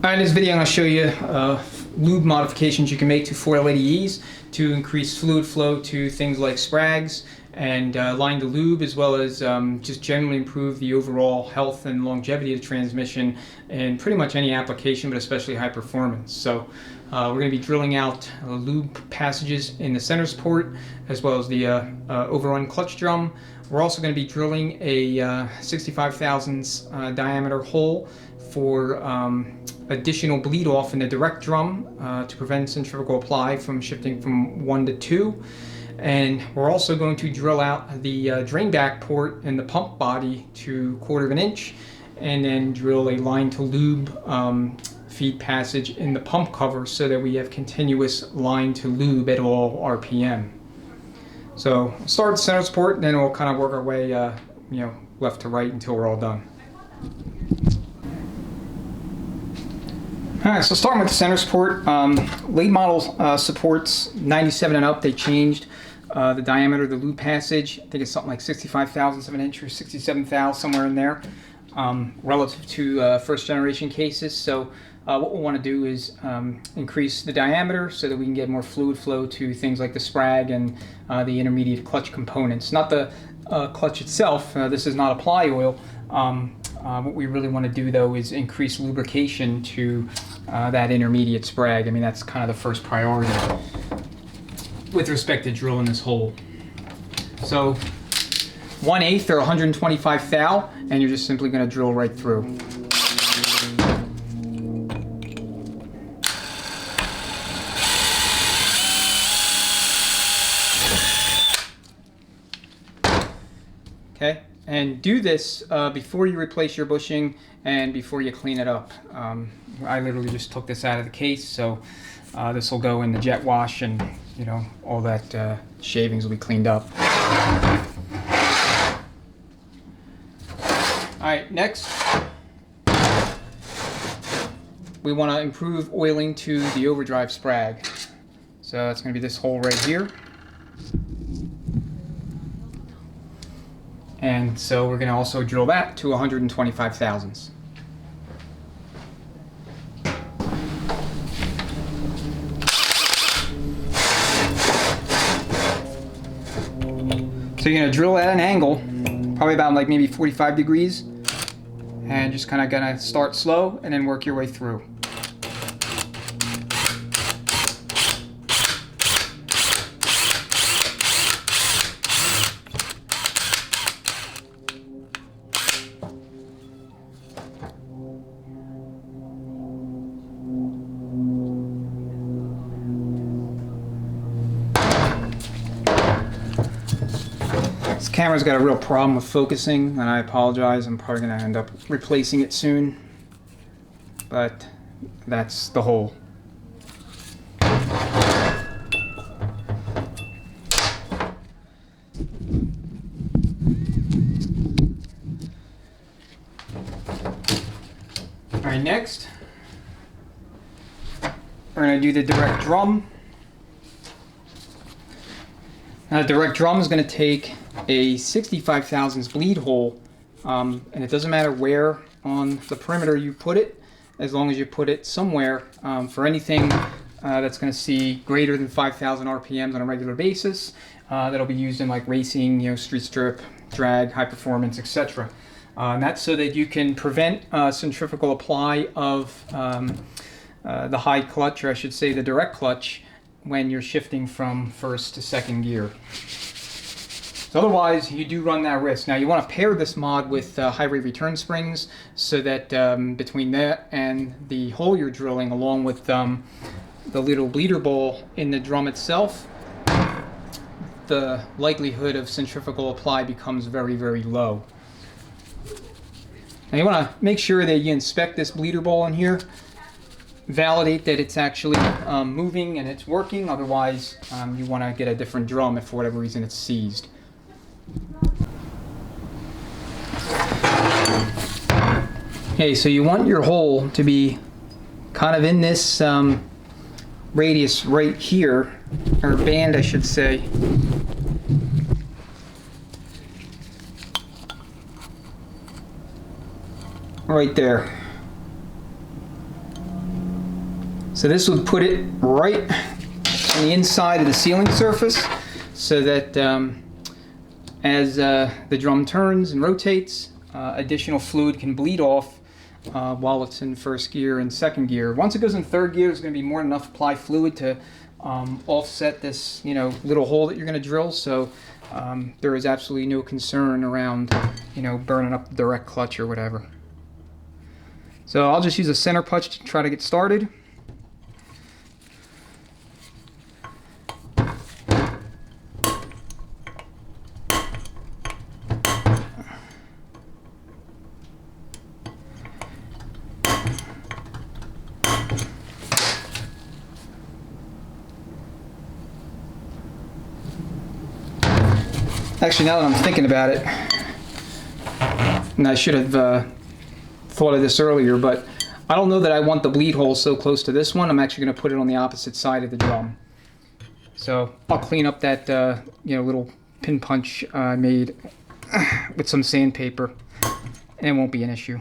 In this video, I'm going to show you lube modifications you can make to 4LADEs to increase fluid flow to things like sprags and line to lube, as well as just generally improve the overall health and longevity of the transmission in pretty much any application, but especially high performance. So we're going to be drilling out lube passages in the center support, as well as the overrun clutch drum. We're also going to be drilling a 65 thousandths diameter hole for additional bleed off in the direct drum to prevent centrifugal apply from shifting from 1 to 2. And we're also going to drill out the drain back port in the pump body to 1/4 of an inch, and then drill a line to lube feed passage in the pump cover so that we have continuous line to lube at all RPM. So we'll start at the center support, and then we'll kind of work our way left to right until we're all done. Alright, so starting with the center support, late model supports 97 and up. They changed the diameter of the lube passage. I think it's something like 65 thousandths of an inch or 67 thousandths, somewhere in there, relative to first generation cases. So what we want to do is increase the diameter so that we can get more fluid flow to things like the sprag and the intermediate clutch components. Not the clutch itself. This is not apply oil. What we really want to do, though, is increase lubrication to that intermediate sprag. I mean, that's kind of the first priority with respect to drilling this hole. So 1/8 or 125 thou, and you're just simply going to drill right through. Okay, and do this before you replace your bushing and before you clean it up. I literally just took this out of the case, so this will go in the jet wash, and all that shavings will be cleaned up. Alright, next we want to improve oiling to the overdrive sprag. So that's going to be this hole right here. And so we're going to also drill that to 125 thousandths. So you're going to drill at an angle, probably about like maybe 45 degrees, and just kind of going to start slow and then work your way through. This camera's got a real problem with focusing, and I apologize. I'm probably going to end up replacing it soon, but that's the hole. Alright, next we're going to do the direct drum. Now, the direct drum is going to take a 65 thousandths bleed hole, and it doesn't matter where on the perimeter you put it, as long as you put it somewhere. For anything that's going to see greater than 5,000 RPMs on a regular basis, that'll be used in like racing, street strip, drag, high performance, etc. And that's so that you can prevent centrifugal apply of the high clutch, or I should say the direct clutch, when you're shifting from first to second gear. So otherwise, you do run that risk. Now, you want to pair this mod with high rate return springs, so that between that and the hole you're drilling, along with the little bleeder bowl in the drum itself, the likelihood of centrifugal apply becomes very, very low. Now, you want to make sure that you inspect this bleeder bowl in here, validate that it's actually moving and it's working. Otherwise, you want to get a different drum if for whatever reason it's seized. Okay, so you want your hole to be kind of in this radius right here, or band I should say. Right there. So this would put it right on the inside of the sealing surface so that as the drum turns and rotates, additional fluid can bleed off while it's in first gear and second gear. Once it goes in third gear, there's going to be more than enough apply fluid to offset this, little hole that you're going to drill. So there is absolutely no concern around, burning up the direct clutch or whatever. So I'll just use a center punch to try to get started. Actually, now that I'm thinking about it, and I should have thought of this earlier, but I don't know that I want the bleed hole so close to this one. I'm actually going to put it on the opposite side of the drum. So I'll clean up that little pin punch I made with some sandpaper, and it won't be an issue.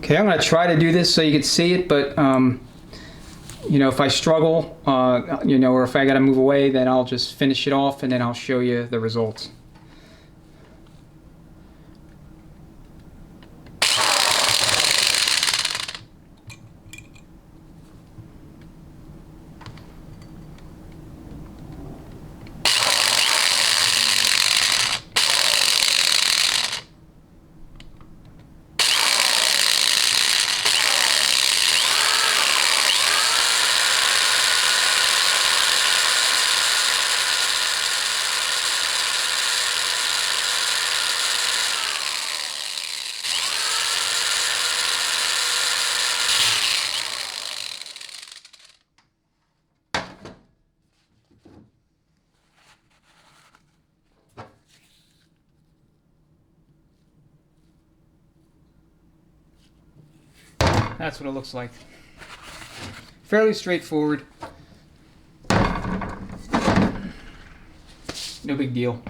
Okay, I'm going to try to do this so you can see it, but if I struggle, or if I got to move away, then I'll just finish it off and then I'll show you the results. That's what it looks like. Fairly straightforward. No big deal.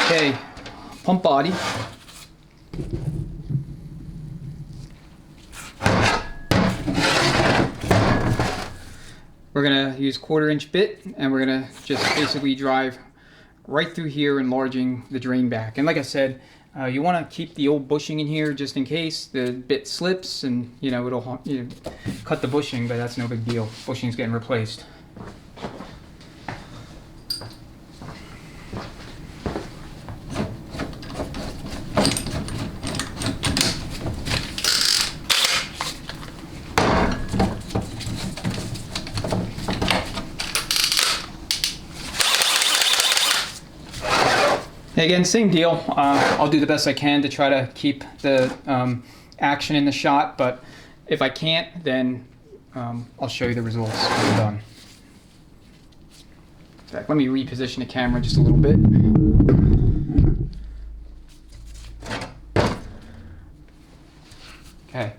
Okay, pump body. We're gonna use 1/4-inch bit, and we're gonna just basically drive right through here, enlarging the drain back. And like I said, you want to keep the old bushing in here just in case the bit slips, and it'll cut the bushing, but that's no big deal. Bushing's getting replaced. Again, same deal. I'll do the best I can to try to keep the action in the shot, but if I can't, then I'll show you the results when we're done. In fact, let me reposition the camera just a little bit. Okay.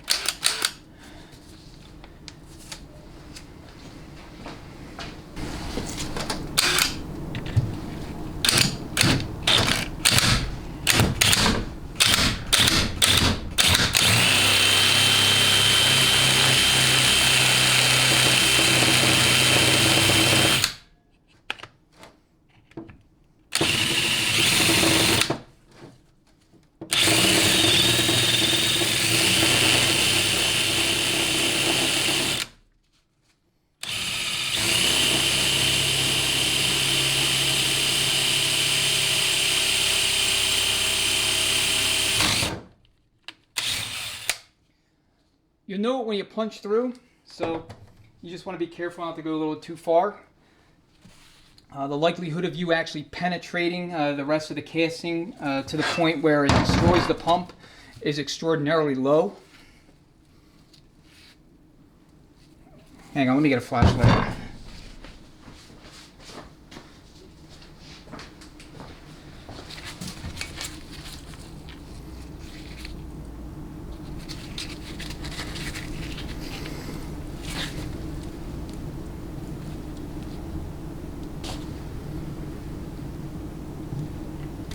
You'll know it when you punch through, so you just want to be careful not to go a little too far. The likelihood of you actually penetrating the rest of the casing to the point where it destroys the pump is extraordinarily low. Hang on, let me get a flashlight.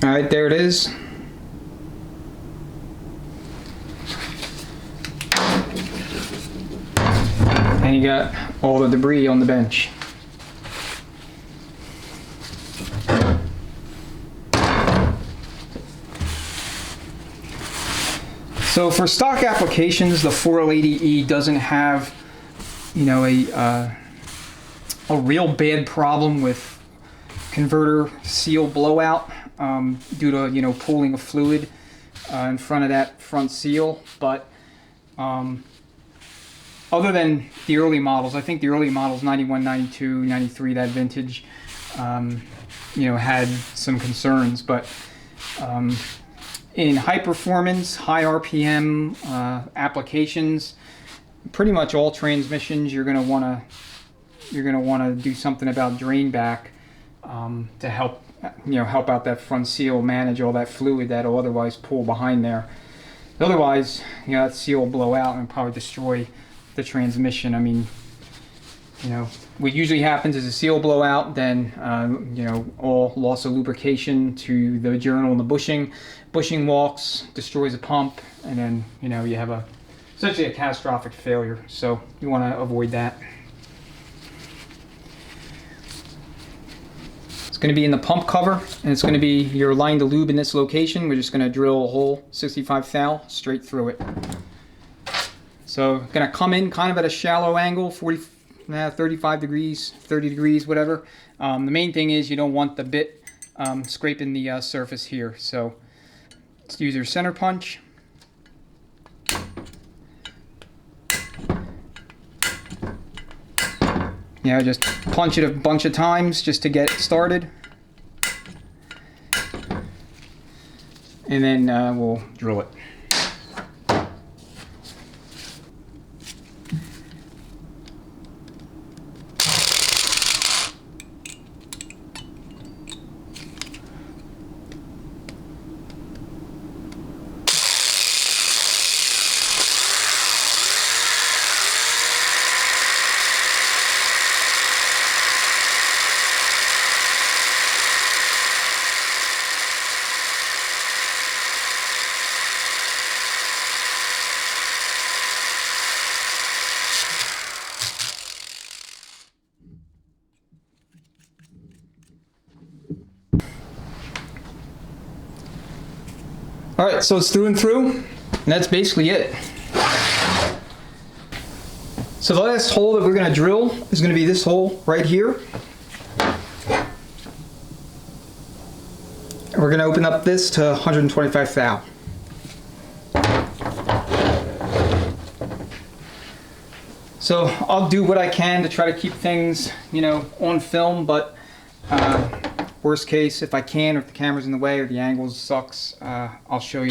All right, there it is. And you got all the debris on the bench. So for stock applications, the 480E doesn't have, you know, a real bad problem with converter seal blowout due to, you know, pooling of fluid in front of that front seal. But other than the early models, I think the early models, 91, 92, 93, that vintage, you know, had some concerns. But in high performance, high RPM applications, pretty much all transmissions, you're gonna wanna do something about drain back to help, you know, help out that front seal, manage all that fluid that'll otherwise pool behind there. Otherwise, you know, that seal will blow out and probably destroy the transmission. I mean, you know, what usually happens is a seal blowout, then you know, all loss of lubrication to the journal and the bushing walks, destroys a pump, and then, you know, you have essentially a catastrophic failure. So you want to avoid that. It's going to be in the pump cover, and it's going to be your line to lube in this location. We're just going to drill a hole 65 thou straight through it. So going to come in kind of at a shallow angle, 35 degrees, 30 degrees, whatever. The main thing is you don't want the bit scraping the surface here. So let's use your center punch. Yeah, just punch it a bunch of times just to get started. And then we'll drill it. All right, so it's through and through, and that's basically it. So the last hole that we're going to drill is going to be this hole right here. And we're going to open up this to 125 thou. So I'll do what I can to try to keep things, you know, on film, but worst case, if I can, or if the camera's in the way or the angle sucks, I'll show you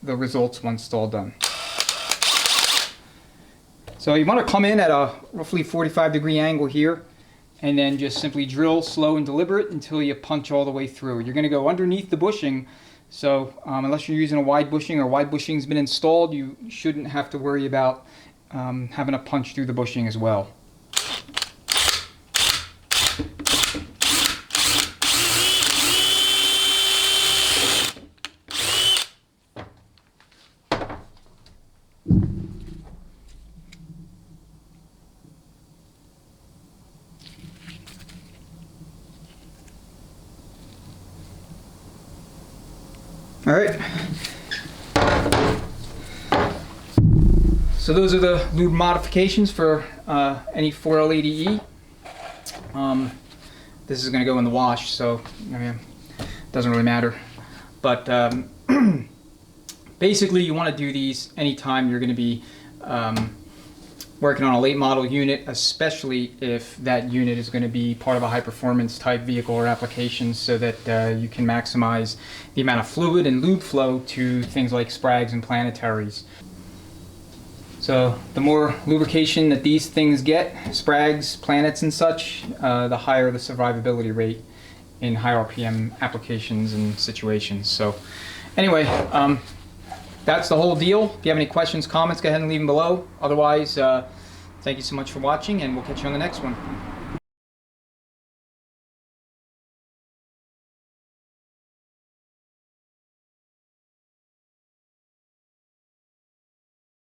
the results once it's all done. So you want to come in at a roughly 45-degree angle here, and then just simply drill slow and deliberate until you punch all the way through. You're going to go underneath the bushing, so unless you're using a wide bushing or wide bushing's been installed, you shouldn't have to worry about having to punch through the bushing as well. All right, so those are the lube modifications for any 4L80E. This is going to go in the wash, so I mean, it doesn't really matter. But basically, you want to do these anytime you're going to be working on a late model unit, especially if that unit is going to be part of a high performance type vehicle or application, so that you can maximize the amount of fluid and lube flow to things like sprags and planetaries. So the more lubrication that these things get, sprags, planets and such, the higher the survivability rate in high RPM applications and situations. So anyway, that's the whole deal. If you have any questions, comments, go ahead and leave them below. Otherwise, thank you so much for watching, and we'll catch you on the next one.